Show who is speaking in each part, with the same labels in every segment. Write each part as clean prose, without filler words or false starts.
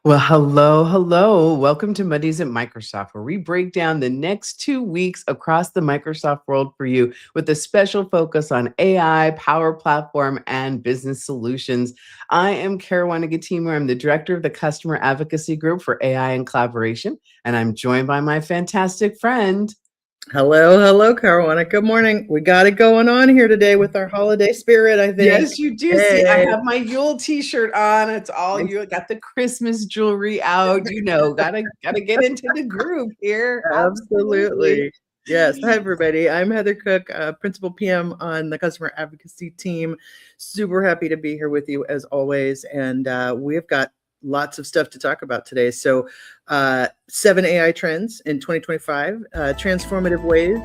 Speaker 1: Well, hello, hello. Welcome to Mondays at Microsoft, where we break down the next 2 weeks across the Microsoft world for you with a special focus on AI, Power Platform, and business solutions. I am Karuana Gatimu. I'm the director of the Customer Advocacy Group for AI and Collaboration, and I'm joined by my fantastic friend.
Speaker 2: Hello, Caroline. Good morning. We got it going on here today with our holiday spirit, I think.
Speaker 1: Yes, you do. See, I
Speaker 2: Hey,
Speaker 1: have my Yule t-shirt on. It's all
Speaker 2: nice.
Speaker 1: you got the Christmas jewelry out, gotta get into the groove here. Absolutely.
Speaker 2: Absolutely. Yes. Hi, everybody. I'm Heather Cook, Principal PM on the Customer Advocacy team. Super happy to be here with you as always. And we've got lots of stuff to talk about today. So, 7 AI trends in 2025, transformative ways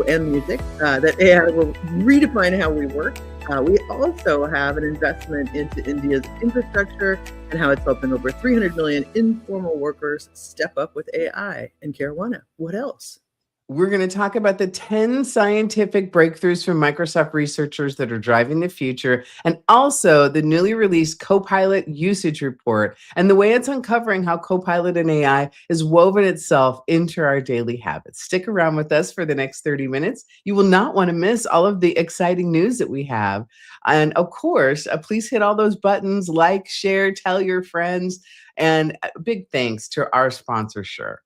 Speaker 2: and music that AI will redefine how we work. We also have an investment into India's infrastructure and how it's helping over 300 million informal workers step up with AI. And Caruana, what else?
Speaker 1: We're going to talk about the 10 scientific breakthroughs from Microsoft researchers that are driving the future, and also the newly released Copilot usage report and the way it's uncovering how Copilot and AI is woven itself into our daily habits. Stick around with us for the next 30 minutes. You will not want to miss all of the exciting news that we have. And of course, please hit all those buttons, like, share, tell your friends, and big thanks to our sponsor, Sure.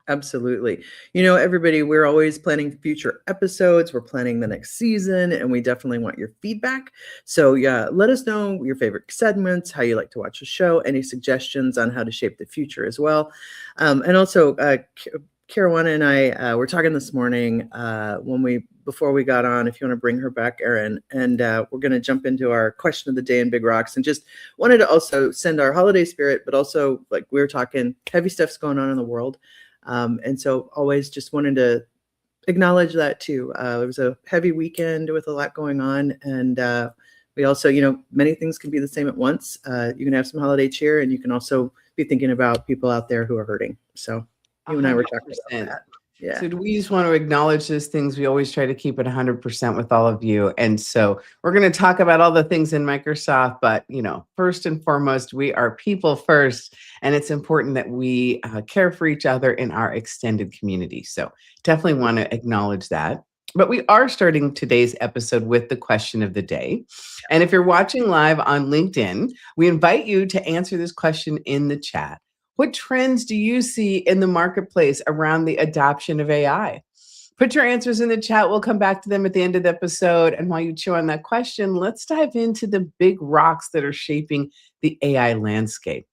Speaker 2: Absolutely. Everybody, we're always planning future episodes. We're planning the next season, and we definitely want your feedback. So, yeah, let us know your favorite segments, how you like to watch the show, any suggestions on how to shape the future as well. And also, Caruana and I were talking this morning before we got on. If you want to bring her back, Erin, and we're going to jump into our question of the day in Big Rocks, and just wanted to also send our holiday spirit, but also like we were talking, heavy stuff's going on in the world. And so always just wanted to acknowledge that too. It was a heavy weekend with a lot going on. And we also, many things can be the same at once. You can have some holiday cheer, and you can also be thinking about people out there who are hurting. So you and I were talking about
Speaker 1: 100%.
Speaker 2: that. Yeah.
Speaker 1: So we just want to acknowledge those things. We always try to keep it 100% with all of you. And so we're going to talk about all the things in Microsoft, but first and foremost, we are people first, and it's important that we care for each other in our extended community. So definitely want to acknowledge that. But we are starting today's episode with the question of the day. And if you're watching live on LinkedIn, we invite you to answer this question in the chat. What trends do you see in the marketplace around the adoption of AI? Put your answers in the chat. We'll come back to them at the end of the episode. And while you chew on that question, let's dive into the big rocks that are shaping the AI landscape.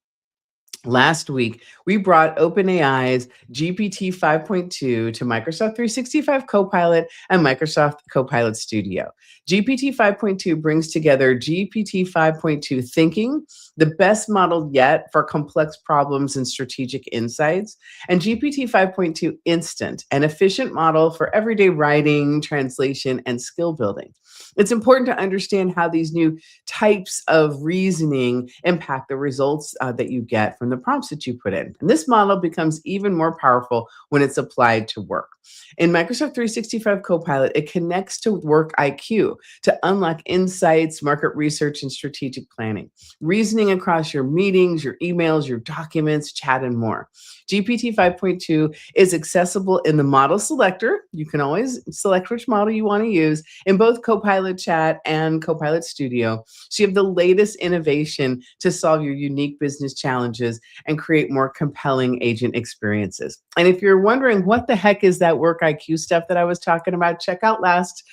Speaker 1: Last week, we brought OpenAI's GPT 5.2 to Microsoft 365 Copilot and Microsoft Copilot Studio. GPT 5.2 brings together GPT 5.2 thinking, the best model yet for complex problems and strategic insights, and GPT 5.2 instant, an efficient model for everyday writing, translation, and skill building. It's important to understand how these new types of reasoning impact the results that you get from the prompts that you put in. And this model becomes even more powerful when it's applied to work. In Microsoft 365 Copilot, it connects to Work IQ to unlock insights, market research, and strategic planning, reasoning across your meetings, your emails, your documents, chat, and more. GPT 5.2 is accessible in the model selector. You can always select which model you want to use in both Copilot Chat and Copilot Studio. So you have the latest innovation to solve your unique business challenges and create more compelling agent experiences. And if you're wondering what the heck is that Work IQ stuff that I was talking about, check out last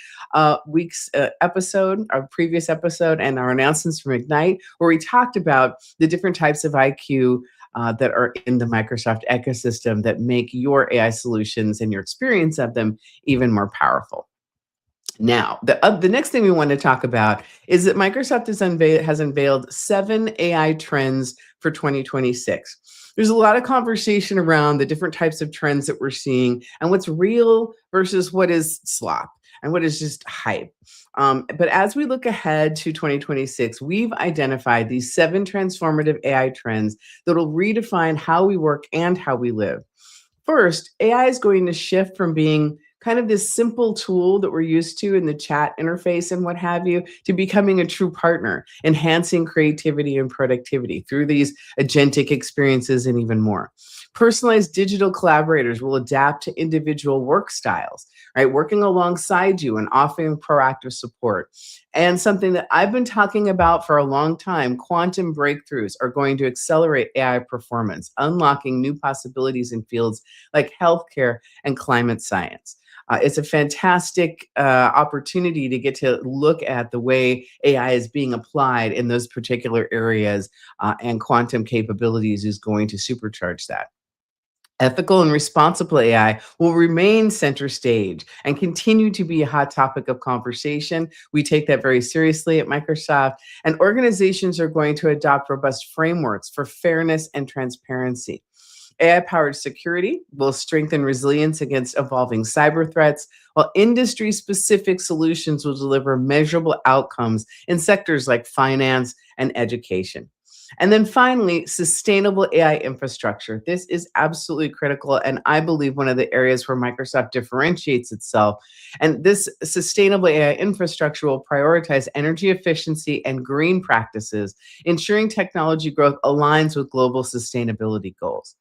Speaker 1: week's episode, our previous episode, and our announcements from Ignite, where we talked about the different types of IQ that are in the Microsoft ecosystem that make your AI solutions and your experience of them even more powerful. Now, the next thing we want to talk about is that Microsoft has unveiled 7 AI trends for 2026. There's a lot of conversation around the different types of trends that we're seeing and what's real versus what is slop and what is just hype. But as we look ahead to 2026, we've identified these 7 transformative AI trends that will redefine how we work and how we live. First, AI is going to shift from being kind of this simple tool that we're used to in the chat interface and what have you, to becoming a true partner, enhancing creativity and productivity through these agentic experiences and even more. Personalized digital collaborators will adapt to individual work styles, right? Working alongside you and offering proactive support. And something that I've been talking about for a long time, quantum breakthroughs are going to accelerate AI performance, unlocking new possibilities in fields like healthcare and climate science. It's a fantastic opportunity to get to look at the way AI is being applied in those particular areas, and quantum capabilities is going to supercharge that. Ethical and responsible AI will remain center stage and continue to be a hot topic of conversation. We take that very seriously at Microsoft, and organizations are going to adopt robust frameworks for fairness and transparency. AI powered security will strengthen resilience against evolving cyber threats, while industry specific solutions will deliver measurable outcomes in sectors like finance and education. And then finally, sustainable AI infrastructure. This is absolutely critical, and I believe one of the areas where Microsoft differentiates itself. And this sustainable AI infrastructure will prioritize energy efficiency and green practices, ensuring technology growth aligns with global sustainability goals.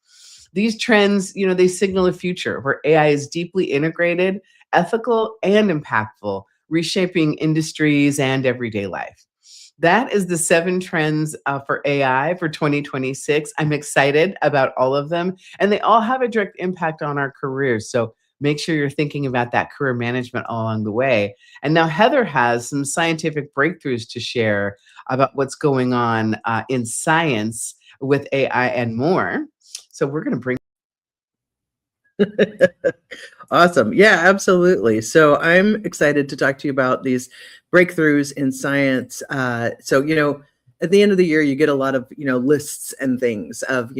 Speaker 1: These trends, they signal a future where AI is deeply integrated, ethical, and impactful, reshaping industries and everyday life. That is the 7 trends for AI for 2026. I'm excited about all of them, and they all have a direct impact on our careers. So make sure you're thinking about that career management along the way. And now Heather has some scientific breakthroughs to share about what's going on in science with AI and more. So we're going to bring.
Speaker 2: Awesome. Yeah, absolutely. So I'm excited to talk to you about these breakthroughs in science. At the end of the year, you get a lot of, lists and things of,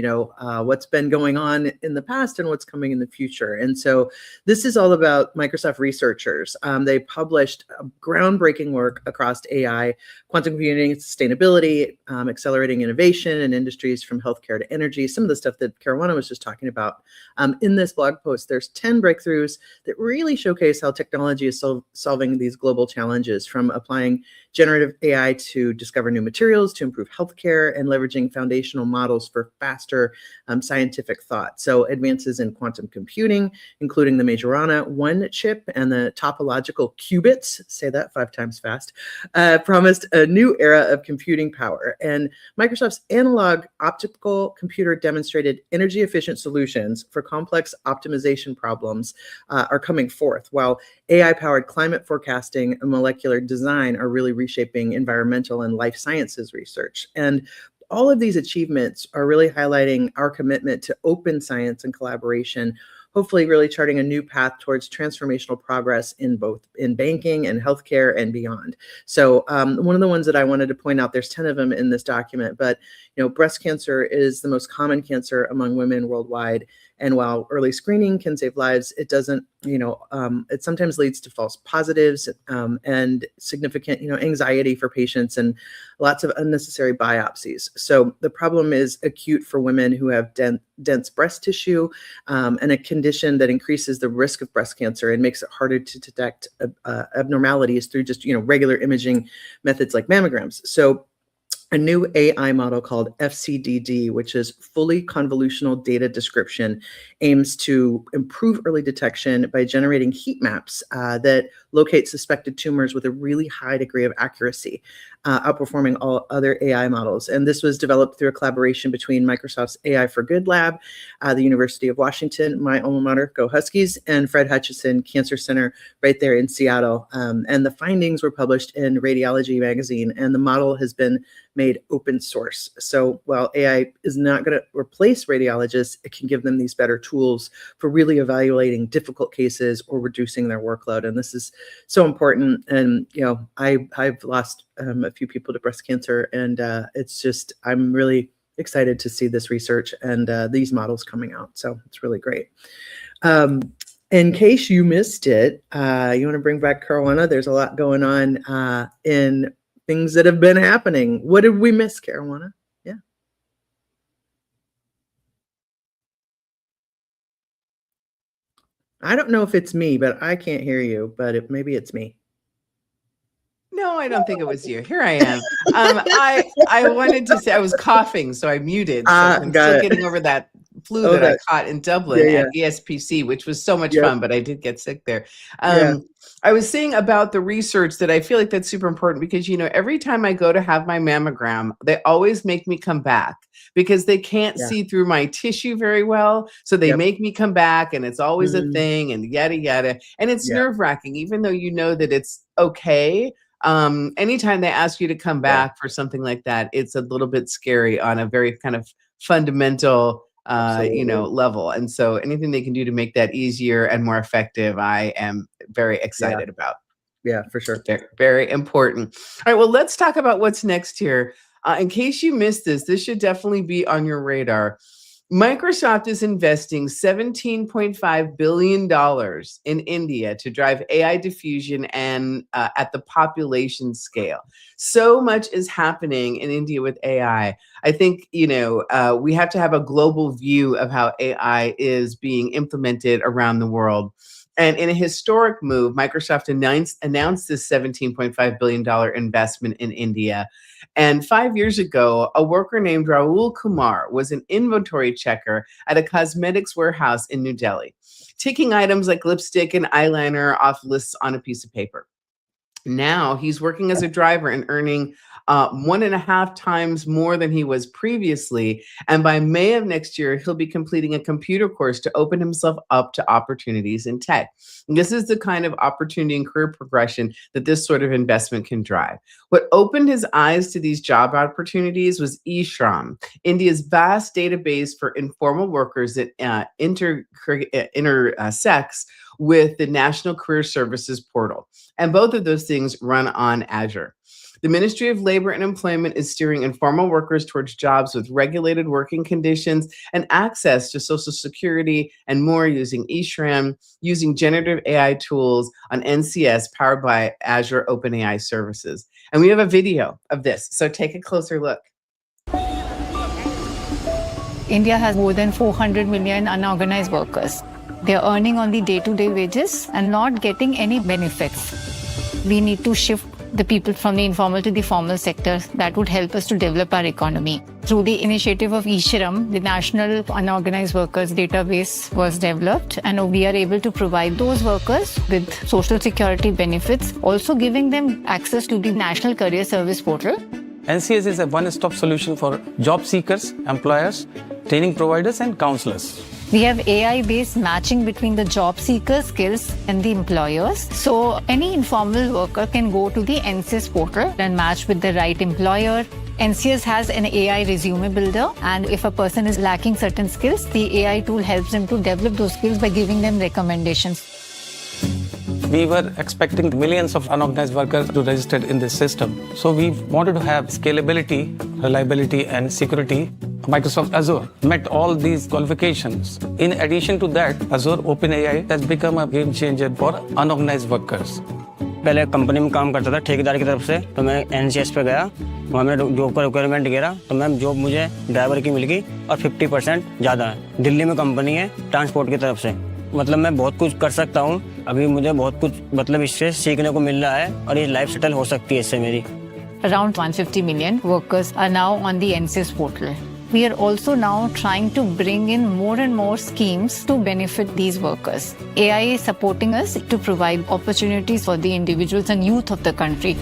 Speaker 2: what's been going on in the past and what's coming in the future. And so this is all about Microsoft researchers. They published groundbreaking work across AI, quantum computing, sustainability, accelerating innovation in industries from healthcare to energy, some of the stuff that Karuana was just talking about. In this blog post, there's 10 breakthroughs that really showcase how technology is solving these global challenges, from applying generative AI to discover new materials, to improve healthcare, and leveraging foundational models for faster scientific thought. So advances in quantum computing, including the Majorana 1 chip and the topological qubits, say that 5 times fast, promised a new era of computing power. And Microsoft's analog optical computer demonstrated energy efficient solutions for complex optimization problems are coming forth, while AI-powered climate forecasting and molecular design are really reshaping environmental and life sciences research. And all of these achievements are really highlighting our commitment to open science and collaboration, hopefully really charting a new path towards transformational progress in both in banking and healthcare and beyond. So one of the ones that I wanted to point out, there's 10 of them in this document, but breast cancer is the most common cancer among women worldwide. And while early screening can save lives, it doesn't, it sometimes leads to false positives and significant, anxiety for patients and lots of unnecessary biopsies. So the problem is acute for women who have dense breast tissue and a condition that increases the risk of breast cancer and makes it harder to detect abnormalities through just, regular imaging methods like mammograms. So a new AI model called FCDD, which is fully convolutional data description, aims to improve early detection by generating heat maps that locate suspected tumors with a really high degree of accuracy, outperforming all other AI models. And this was developed through a collaboration between Microsoft's AI for Good Lab, the University of Washington, my alma mater, go Huskies, and Fred Hutchinson Cancer Center right there in Seattle. And the findings were published in Radiology magazine, and the model has been made open source. So while AI is not going to replace radiologists, it can give them these better tools for really evaluating difficult cases or reducing their workload. And this is so important. And, I've lost a few people to breast cancer, and it's just, I'm really excited to see this research and these models coming out. So it's really great. In case you missed it, you want to bring back Karuana? There's a lot going on in things that have been happening. What did we miss, Karuana? Yeah. I don't know if it's me, but I can't hear you, but maybe it's me.
Speaker 1: No, I don't think it was you. Here I am. I wanted to say I was coughing, so I muted. So 'cause I'm
Speaker 2: Got
Speaker 1: still
Speaker 2: it.
Speaker 1: getting over that flu
Speaker 2: Oh,
Speaker 1: that I
Speaker 2: that.
Speaker 1: caught in
Speaker 2: Yeah,
Speaker 1: Dublin
Speaker 2: yeah.
Speaker 1: at ESPC, which was so much
Speaker 2: Yep.
Speaker 1: fun, but I did get sick there.
Speaker 2: Yeah.
Speaker 1: Um, I was saying about the research that I feel like that's super important because every time I go to have my mammogram, they always make me come back because they can't
Speaker 2: Yeah.
Speaker 1: see through my tissue very well. So they
Speaker 2: Yep.
Speaker 1: make me come back, and it's always a
Speaker 2: Mhm.
Speaker 1: thing, and yada yada. And it's
Speaker 2: Yeah.
Speaker 1: nerve wracking, even though you know that it's okay. Anytime they ask you to come
Speaker 2: Yeah.
Speaker 1: back for something like that, it's a little bit scary on a very kind of fundamental
Speaker 2: Absolutely.
Speaker 1: level. And so anything they can do to make that easier and more effective, I am very
Speaker 2: Yeah.
Speaker 1: excited about.
Speaker 2: Yeah, for sure.
Speaker 1: Very, very important. All right, well, let's talk about what's next here. In case you missed this should definitely be on your radar. Microsoft is investing $17.5 billion in India to drive AI diffusion and at the population scale. So much is happening in India with AI. I think, we have to have a global view of how AI is being implemented around the world. And in a historic move, Microsoft announced this $17.5 billion investment in India. And 5 years ago, a worker named Rahul Kumar was an inventory checker at a cosmetics warehouse in New Delhi, ticking items like lipstick and eyeliner off lists on a piece of paper. Now he's working as a driver and earning 1.5 times more than he was previously. And by May of next year, he'll be completing a computer course to open himself up to opportunities in tech. And this is the kind of opportunity and career progression that this sort of investment can drive. What opened his eyes to these job opportunities was eShram, India's vast database for informal workers that intersects with the National Career Services portal. And both of those things run on Azure. The Ministry of Labor and Employment is steering informal workers towards jobs with regulated working conditions and access to Social Security and more using eShram, using generative AI tools on NCS powered by Azure OpenAI services. And we have a video of this, so take a closer look.
Speaker 3: India has more than 400 million unorganized workers. They're earning only day-to-day wages and not getting any benefits. We need to shift the people from the informal to the formal sector. That would help us to develop our economy. Through the initiative of eShram, the National Unorganized Workers Database was developed, and we are able to provide those workers with social security benefits, also giving them access to the National Career Service portal.
Speaker 4: NCS is a one-stop solution for job seekers, employers, training providers, and counselors.
Speaker 3: We have AI-based matching between the job seekers' skills and the employers. So any informal worker can go to the NCS portal and match with the right employer. NCS has an AI resume builder, and if a person is lacking certain skills, the AI tool helps them to develop those skills by giving them recommendations.
Speaker 4: We were expecting millions of unorganized workers to register in this system. So we wanted to have scalability, reliability, and security. Microsoft Azure met all these qualifications. In addition to that, Azure OpenAI has become a game changer for unorganized workers.
Speaker 5: पहले company में काम करता था ठेकेदार की तरफ से, तो मैं एनसीएस पे गया, वहाँ मैंने जॉब का रिक्वायरमेंट गिरा, तो मैम जॉब मुझे ड्राइवर की मिल गई और 50% ज़्यादा है। दिल्ली में कंपनी है ट्रांसपोर्ट की तरफ से, मतलब मैं बहुत कुछ कर सकता हूँ। अभी मुझे बहुत कुछ मतलब इससे सीखने को मिल रहा है और ये लाइफ सेटल हो सकती है इससे मेरी।
Speaker 3: Around 150 million workers are now on the NCS portal. We are also now trying to bring in more and more schemes to benefit these workers. AI is supporting us to provide opportunities for the individuals and youth of the country.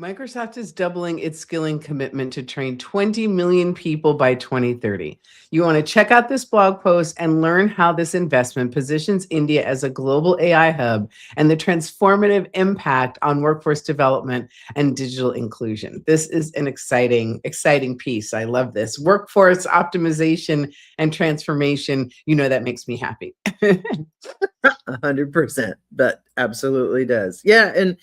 Speaker 1: Microsoft is doubling its skilling commitment to train 20 million people by 2030. You want to check out this blog post and learn how this investment positions India as a global AI hub and the transformative impact on workforce development and digital inclusion. This is an exciting, exciting piece. I love this. Workforce optimization and transformation. That makes me happy.
Speaker 2: 100%. That absolutely does. Yeah. And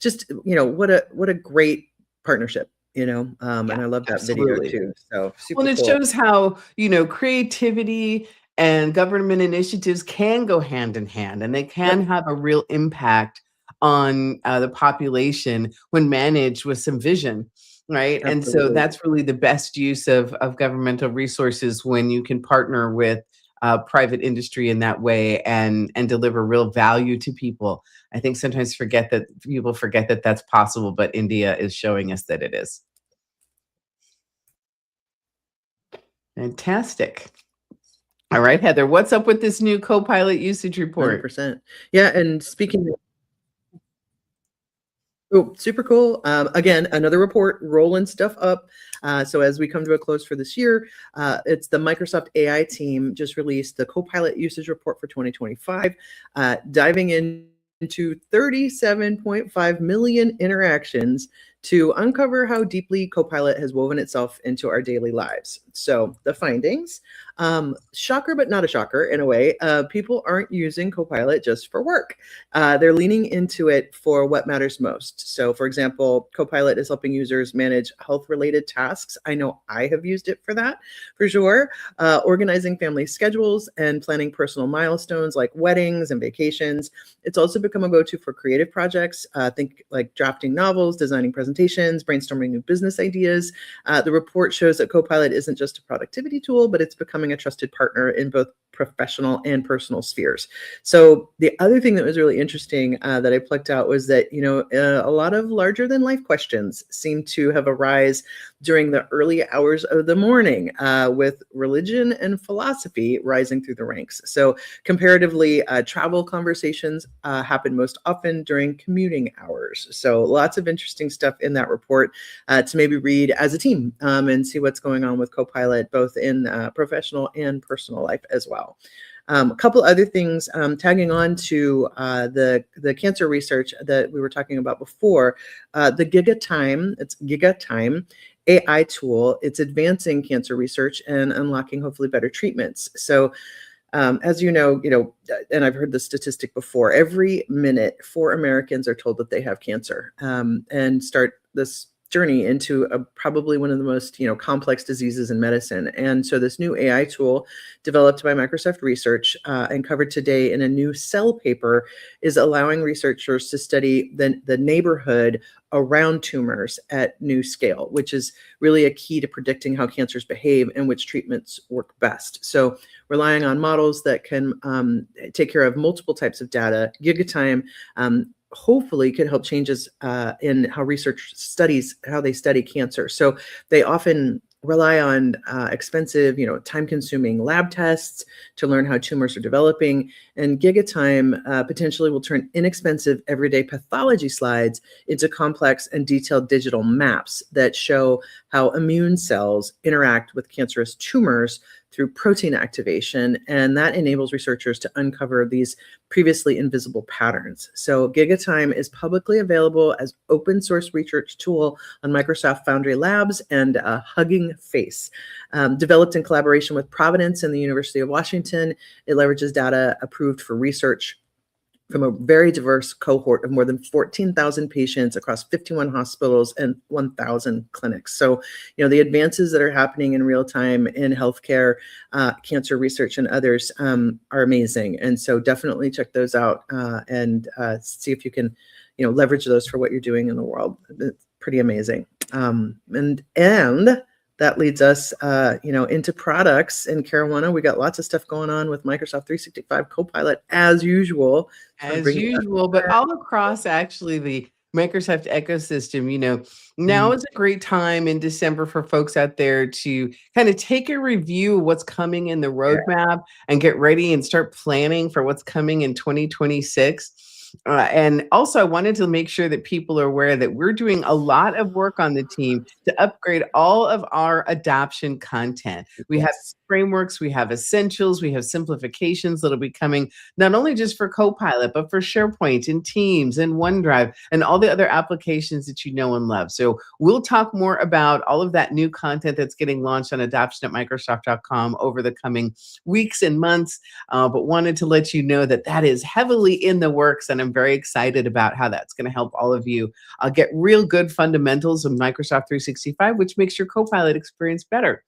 Speaker 2: just, what a great partnership, and I love that
Speaker 1: Absolutely.
Speaker 2: video too. So super
Speaker 1: Well, and it
Speaker 2: cool.
Speaker 1: shows how, creativity and government initiatives can go hand in hand, and they can have a real impact on the population when managed with some vision. right? And so
Speaker 2: Absolutely.
Speaker 1: that's really the best use of governmental resources when you can partner with private industry in that way and deliver real value to people. I think sometimes people forget that that's possible, but India is showing us that it is. Fantastic. All right, Heather, what's up with this new Copilot usage report?
Speaker 2: 100%. Yeah, and speaking of, oh, super cool. Again, another report rolling stuff up. So as we come to a close for this year, it's the Microsoft AI team just released the Copilot usage report for 2025, diving into 37.5 million interactions to uncover how deeply Copilot has woven itself into our daily lives. So the findings, shocker, but not a shocker in a way, people aren't using Copilot just for work. They're leaning into it for what matters most. So for example, Copilot is helping users manage health-related tasks. I know I have used it for that, for sure. Organizing family schedules and planning personal milestones like weddings and vacations. It's also become a go-to for creative projects. Think like drafting novels, designing presentations, brainstorming new business ideas. The report shows that Copilot isn't just a productivity tool, but it's becoming a trusted partner in both professional and personal spheres. So the other thing that was really interesting that I plucked out was that, a lot of larger than life questions seem to have arisen during the early hours of the morning, with religion and philosophy rising through the ranks. So comparatively, travel conversations happen most often during commuting hours. So lots of interesting stuff in that report to maybe read as a team and see what's going on with Copilot, both in professional and personal life as well. A couple other things tagging on to the cancer research that we were talking about before. The GigaTime AI tool. It's advancing cancer research and unlocking hopefully better treatments. So as you know, and I've heard the statistic before, every minute 4 Americans are told that they have cancer, and start this journey into probably one of the most complex diseases in medicine. And so this new AI tool developed by Microsoft Research and covered today in a new Cell paper is allowing researchers to study the neighborhood around tumors at new scale, which is really a key to predicting how cancers behave and which treatments work best. So relying on models that can take care of multiple types of data, GigaTime hopefully could help changes in how research studies, how they study cancer. So they often rely on expensive, time-consuming lab tests to learn how tumors are developing. And GigaTime potentially will turn inexpensive everyday pathology slides into complex and detailed digital maps that show how immune cells interact with cancerous tumors through protein activation, and that enables researchers to uncover these previously invisible patterns. So GigaTime is publicly available as open source research tool on Microsoft Foundry Labs and Hugging Face. Developed in collaboration with Providence and the University of Washington, it leverages data approved for research from a very diverse cohort of more than 14,000 patients across 51 hospitals and 1,000 clinics. So, the advances that are happening in real time in healthcare, cancer research, and others are amazing. And so definitely check those out and see if you can, leverage those for what you're doing in the world. It's pretty amazing. And that leads us, into products. In Karuana, we got lots of stuff going on with Microsoft 365 Copilot as usual.
Speaker 1: As usual, but all across actually the Microsoft ecosystem, now is a great time in December for folks out there to kind of take a review of what's coming in the roadmap and get ready and start planning for what's coming in 2026. And also, I wanted to make sure that people are aware that we're doing a lot of work on the team to upgrade all of our adoption content. We have frameworks, we have essentials, we have simplifications that'll be coming not only just for Copilot, but for SharePoint and Teams and OneDrive and all the other applications that you know and love. So we'll talk more about all of that new content that's getting launched on adoption@microsoft.com over the coming weeks and months, but wanted to let you know that that is heavily in the works, and and I'm very excited about how that's going to help all of you get real good fundamentals of Microsoft 365, which makes your Copilot experience better.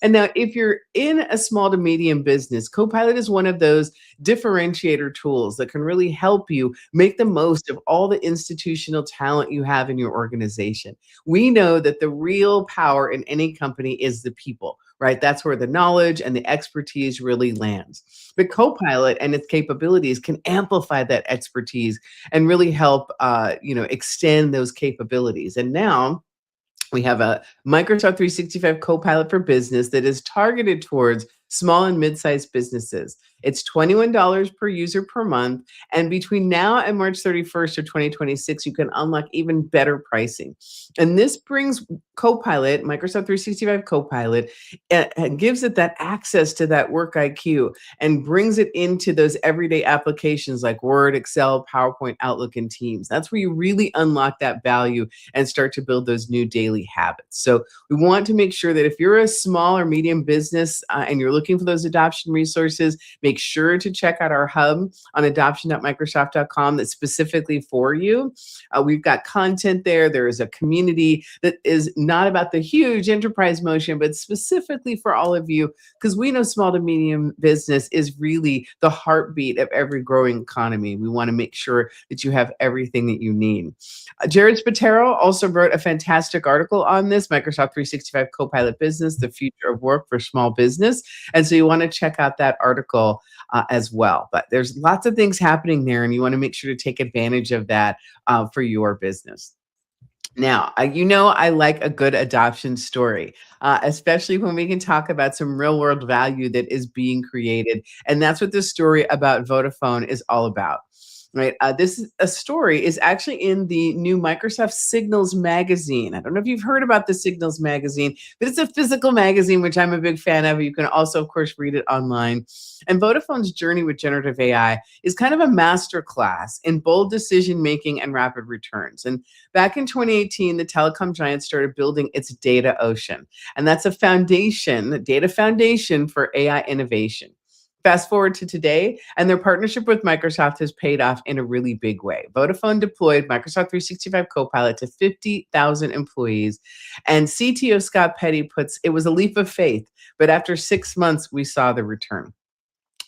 Speaker 1: And now, if you're in a small to medium business, Copilot is one of those differentiator tools that can really help you make the most of all the institutional talent you have in your organization. We know that the real power in any company is the people, right? That's where the knowledge and the expertise really lands. But Copilot and its capabilities can amplify that expertise and really help, extend those capabilities. And now, we have a Microsoft 365 Copilot for Business that is targeted towards small and mid-sized businesses. It's $21 per user per month. And between now and March 31st of 2026, you can unlock even better pricing. And this brings Copilot, Microsoft 365 Copilot, and gives it that access to that work IQ and brings it into those everyday applications like Word, Excel, PowerPoint, Outlook, and Teams. That's where you really unlock that value and start to build those new daily habits. So we want to make sure that if you're a small or medium business and you're looking for those adoption resources, make sure to check out our hub on adoption.microsoft.com that's specifically for you. We've got content there. There is a community that is not about the huge enterprise motion, but specifically for all of you, because we know small to medium business is really the heartbeat of every growing economy. We want to make sure that you have everything that you need. Jared Spatero also wrote a fantastic article on this, Microsoft 365 Copilot Business, the future of work for small business. And so you want to check out that article as well. But there's lots of things happening there, and you want to make sure to take advantage of that for your business. Now, I like a good adoption story, especially when we can talk about some real world value that is being created. And that's what this story about Vodafone is all about. Right. Story is actually in the new Microsoft Signals magazine. I don't know if you've heard about the Signals magazine, but it's a physical magazine, which I'm a big fan of. You can also, of course, read it online. And Vodafone's journey with generative AI is kind of a master class in bold decision making and rapid returns. And back in 2018, the telecom giant started building its data ocean. And that's a foundation, the data foundation for AI innovation. Fast forward to today, and their partnership with Microsoft has paid off in a really big way. Vodafone deployed Microsoft 365 Copilot to 50,000 employees, and CTO Scott Petty puts, it was a leap of faith, but after 6 months, we saw the return.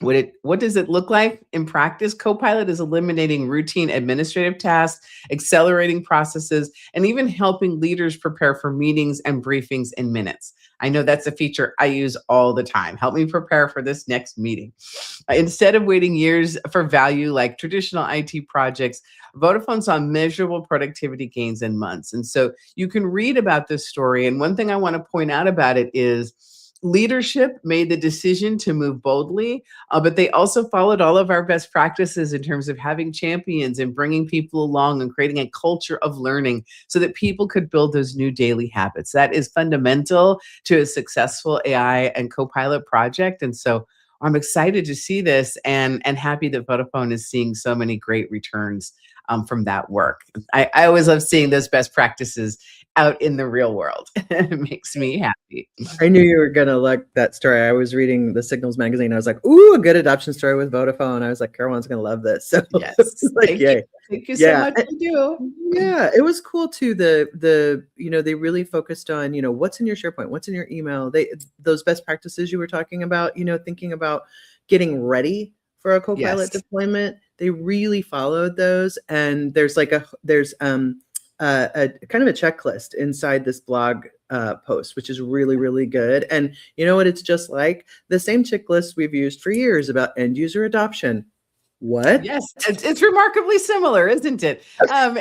Speaker 1: What does it look like in practice? Copilot is eliminating routine administrative tasks, accelerating processes, and even helping leaders prepare for meetings and briefings in minutes. I know that's a feature I use all the time. Help me prepare for this next meeting. Instead of waiting years for value like traditional IT projects, Vodafone saw measurable productivity gains in months. And so you can read about this story. And one thing I want to point out about it is leadership made the decision to move boldly, but they also followed all of our best practices in terms of having champions and bringing people along and creating a culture of learning so that people could build those new daily habits. That is fundamental to a successful AI and Copilot project. And so I'm excited to see this and happy that Vodafone is seeing so many great returns from that work. I always love seeing those best practices out in the real world. It makes me happy.
Speaker 2: I knew you were going to like that story. I was reading the Signals magazine. I was like, ooh, a good adoption story with Vodafone. I was like, Karuana's going to love this. So
Speaker 1: Yes.
Speaker 2: like,
Speaker 1: Thank
Speaker 2: yay.
Speaker 1: you. Thank you so much. You do.
Speaker 2: Yeah, it was cool too. They really focused on, what's in your SharePoint, what's in your email. Those best practices you were talking about, thinking about getting ready for a Copilot deployment. They really followed those. And there's a kind of a checklist inside this blog post, which is really, really good. And you know what? It's just like the same checklist we've used for years about end user adoption. What?
Speaker 1: Yes, it's remarkably similar, isn't it? And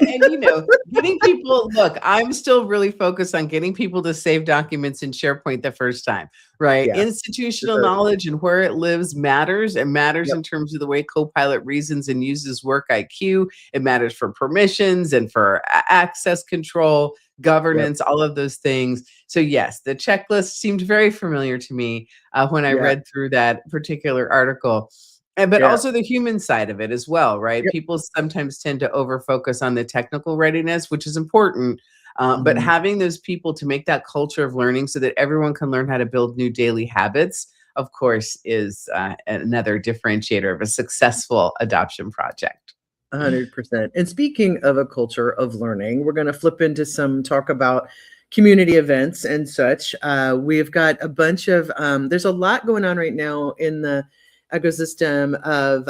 Speaker 1: getting people, look, I'm still really focused on getting people to save documents in SharePoint the first time, right?
Speaker 2: Yeah,
Speaker 1: Institutional knowledge and where it lives matters. It matters in terms of the way Copilot reasons and uses work IQ. It matters for permissions and for access control, governance, all of those things. So yes, the checklist seemed very familiar to me when I read through that particular article. But also the human side of it as well, right? People sometimes tend to over-focus on the technical readiness, which is important. But having those people to make that culture of learning so that everyone can learn how to build new daily habits, of course, is another differentiator of a successful adoption project.
Speaker 2: 100%. And speaking of a culture of learning, we're going to flip into some talk about community events and such. We've got a bunch of, there's a lot going on right now in the ecosystem of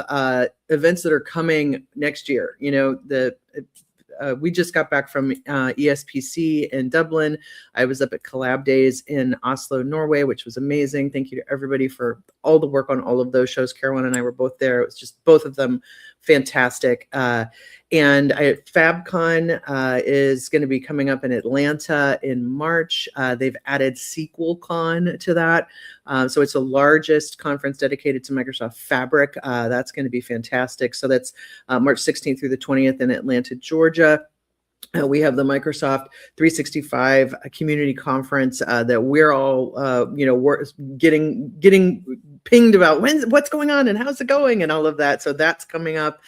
Speaker 2: events that are coming next year. You know, we just got back from ESPC in Dublin. I was up at Collab Days in Oslo, Norway, which was amazing. Thank you to everybody for all the work on all of those shows. Karuana and I were both there. It was just both of them fantastic. And FabCon is going to be coming up in Atlanta in March. They've added SequelCon to that. So it's the largest conference dedicated to Microsoft Fabric. That's going to be fantastic. So that's March 16th through the 20th in Atlanta, Georgia. We have the Microsoft 365 community conference that we're all, we're getting pinged about what's going on and how's it going and all of that. So that's coming up.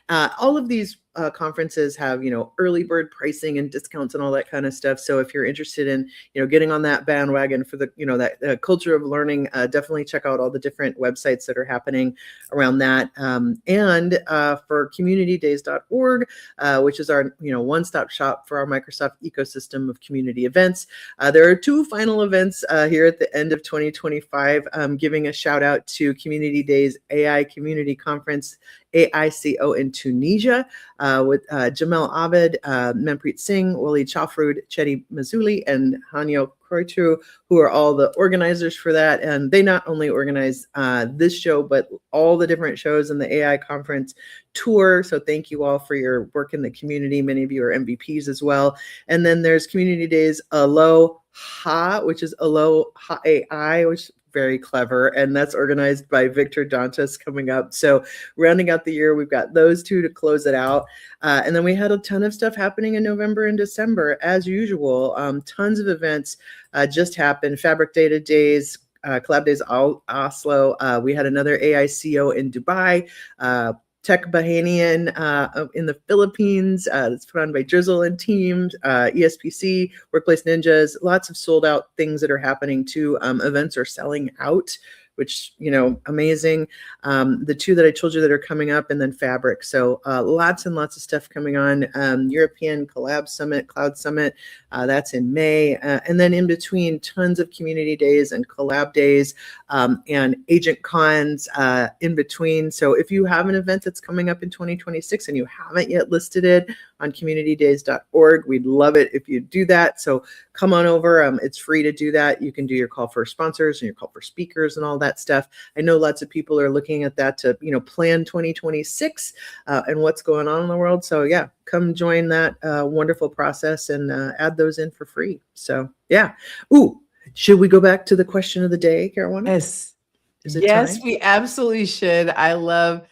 Speaker 2: All of these conferences have, early bird pricing and discounts and all that kind of stuff. So if you're interested in, getting on that bandwagon for the, that culture of learning, definitely check out all the different websites that are happening around that. And for communitydays.org, which is our, one-stop shop for our Microsoft ecosystem of community events. There are 2 final events here at the end of 2025. Giving a shout out to Community Days AI Community Conference, AICO in Tunisia, with Jamel Abed, Manpreet Singh, Waleed Shafrood, Chetty Mazzuli, and Hanyo Kroitu, who are all the organizers for that. And they not only organize this show, but all the different shows in the AI conference tour. So thank you all for your work in the community. Many of you are MVPs as well. And then there's Community Days Aloha, which is Aloha AI, which very clever, and that's organized by Victor Dantas coming up. So rounding out the year, we've got those 2 to close it out. And then we had a ton of stuff happening in November and December, as usual. Tons of events just happened. Fabric Data Days, Collab Days Oslo. We had another AICO in Dubai. Tech Bahanian in the Philippines. It's put on by Drizzle and team, ESPC, Workplace Ninjas, lots of sold out things that are happening too. Events are selling out, which, amazing. The 2 that I told you that are coming up, and then Fabric. So lots and lots of stuff coming on. European Collab Summit, Cloud Summit, that's in May. And then in between, tons of community days and collab days and agent cons in between. So if you have an event that's coming up in 2026 and you haven't yet listed it on communitydays.org, we'd love it if you do that. So come on over. It's free to do that. You can do your call for sponsors and your call for speakers and all that stuff. I know lots of people are looking at that to, plan 2026 and what's going on in the world. So yeah, come join that wonderful process and add those in for free. So yeah. Ooh, should we go back to the question of the day, Karuana?
Speaker 1: Yes.
Speaker 2: Is it
Speaker 1: Yes,
Speaker 2: time?
Speaker 1: we absolutely should. I love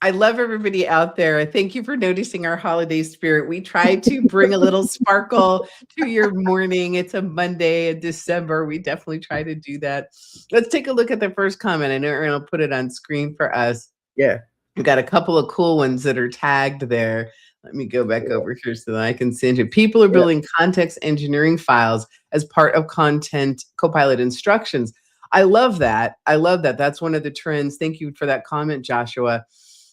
Speaker 1: everybody out there. Thank you for noticing our holiday spirit. We try to bring a little sparkle to your morning. It's a Monday in December. We definitely try to do that. Let's take a look at the first comment. I know Aaron will put it on screen for us.
Speaker 2: Yeah.
Speaker 1: We've got a couple of cool ones that are tagged there. Let me go back over here so that I can send you. People are building context engineering files as part of content Copilot instructions. I love that. That's one of the trends. Thank you for that comment, Joshua.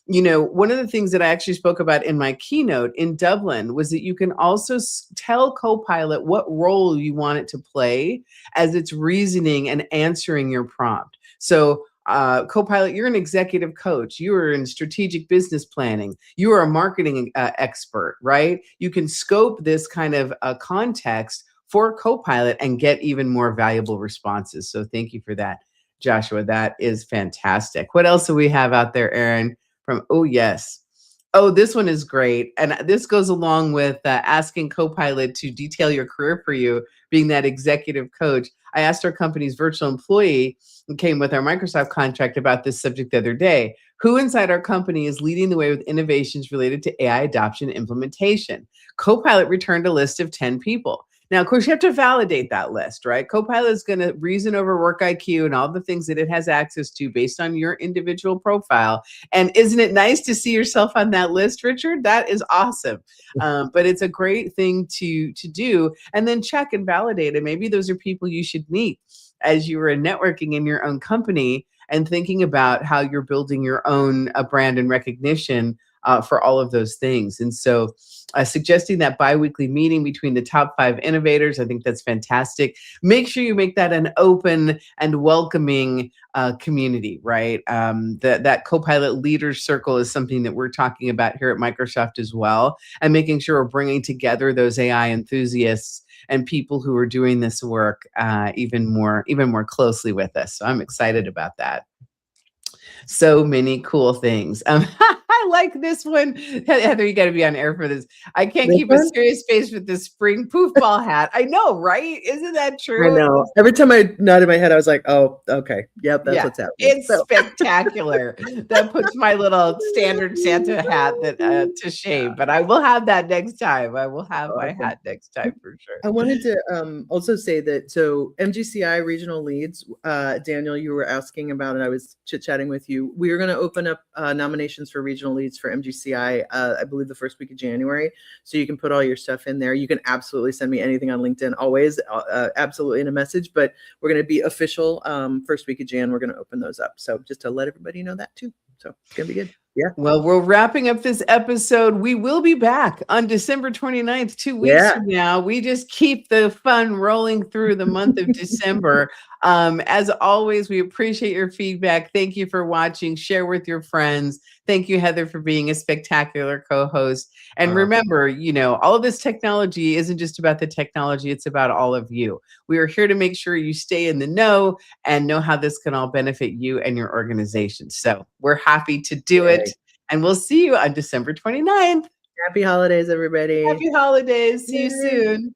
Speaker 1: One of the things that I actually spoke about in my keynote in Dublin was that you can also tell Copilot what role you want it to play as it's reasoning and answering your prompt. So Copilot, you're an executive coach. You are in strategic business planning. You are a marketing expert, right? You can scope this kind of context for Copilot and get even more valuable responses. So thank you for that, Joshua. That is fantastic. What else do we have out there, Aaron? This one is great. And this goes along with asking Copilot to detail your career for you, being that executive coach. I asked our company's virtual employee who came with our Microsoft contract about this subject the other day. Who inside our company is leading the way with innovations related to AI adoption and implementation? Copilot returned a list of 10 people. Now, of course, you have to validate that list, right? Copilot is going to reason over work IQ and all the things that it has access to based on your individual profile. And isn't it nice to see yourself on that list, Richard? That is awesome. But it's a great thing to do. And then check and validate. And maybe those are people you should meet as you are networking in your own company and thinking about how you're building your own brand and recognition for all of those things. And so suggesting that biweekly meeting between the top 5 innovators, I think that's fantastic. Make sure you make that an open and welcoming community, right? That co-pilot leaders circle is something that we're talking about here at Microsoft as well, and making sure we're bringing together those AI enthusiasts and people who are doing this work even more closely with us. So I'm excited about that. So many cool things. I like this one. Heather, you got to be on air for this. I can't
Speaker 2: This
Speaker 1: keep
Speaker 2: one?
Speaker 1: a serious face with this spring poof ball hat. I know, right? Isn't that true?
Speaker 2: I know. Every time I nodded my head, I was like, "Oh, okay, yep, that's what's happening."
Speaker 1: It's
Speaker 2: So-
Speaker 1: spectacular. That puts my little standard Santa hat to shame. But I will have that next time. I will have my
Speaker 2: Awesome.
Speaker 1: hat next time for sure.
Speaker 2: I wanted to also say that so MGCI regional leads, Daniel, you were asking about it. I was chit-chatting with you. We are going to open up nominations for regional leads for MGCI, I believe the first week of January. So you can put all your stuff in there. You can absolutely send me anything on LinkedIn, always, absolutely in a message. But we're going to be official first week of Jan. We're going to open those up. So just to let everybody know that too. So it's going to be good. Yeah.
Speaker 1: Well, we're wrapping up this episode. We will be back on December 29th, 2 weeks from now. We just keep the fun rolling through the month of December. As always, we appreciate your feedback. Thank you for watching. Share with your friends. Thank you, Heather, for being a spectacular co-host. And remember, all of this technology isn't just about the technology. It's about all of you. We are here to make sure you stay in the know and know how this can all benefit you and your organization. So we're happy to do it. And we'll see you on December 29th.
Speaker 2: Happy holidays, everybody.
Speaker 1: Happy holidays. See you soon.